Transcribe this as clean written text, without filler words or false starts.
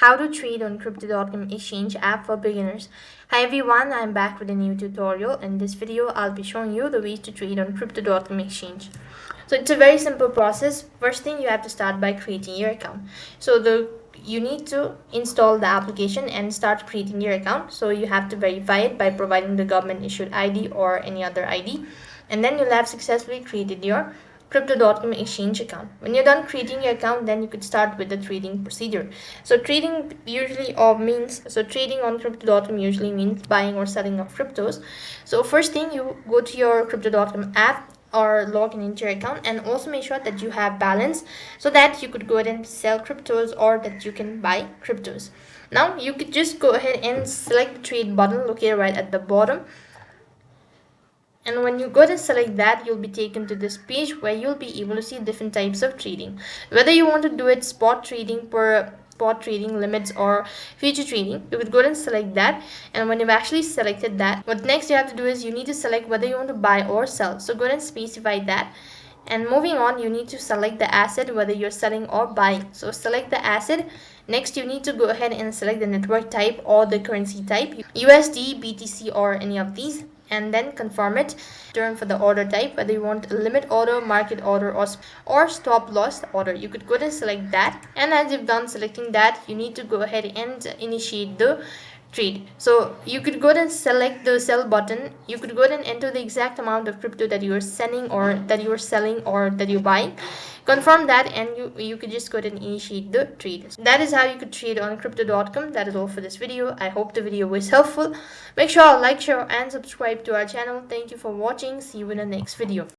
How to trade on crypto.com exchange app for beginners. Hi everyone, I'm back with a new tutorial. In this video, I'll be showing you the ways to trade on crypto.com exchange. So it's a very simple process. First thing, you have to start by creating your account. You need to install the application and start creating your account. So you have to verify it by providing the government issued ID or any other ID, and then you'll have successfully created your crypto.com exchange account. When you're done creating your account, then you could start with the trading procedure. Trading on crypto.com usually means buying or selling of cryptos. So first thing, you go to your crypto.com app or log into your account, and also make sure that you have balance so that you could go ahead and sell cryptos or that you can buy cryptos. Now you could just go ahead and select the trade button located right at the bottom, and when you go to select that, you'll be taken to this page where you'll be able to see different types of trading, whether you want to do it spot trading, per spot trading, limits, or future trading. You would go and select that, and when you've actually selected that, what next you have to do is you need to select whether you want to buy or sell. So go ahead and specify that, and moving on, you need to select the asset, whether you're selling or buying. So select the asset. Next, you need to go ahead and select the network type or the currency type, USD, BTC, or any of these, and then confirm it. Turn for the order type, whether you want a limit order, market order, or stop loss order. You could go ahead and select that, and as you've done selecting that, you need to go ahead and initiate the trade. So you could go ahead and select the sell button. You could go ahead and enter the exact amount of crypto that you are sending or that you are selling or that you're buying. Confirm that, and you could just go ahead and initiate the trade. So that is how you could trade on crypto.com. That is all for this video. I hope the video was helpful. Make sure to like, share, and subscribe to our channel. Thank you for watching. See you in the next video.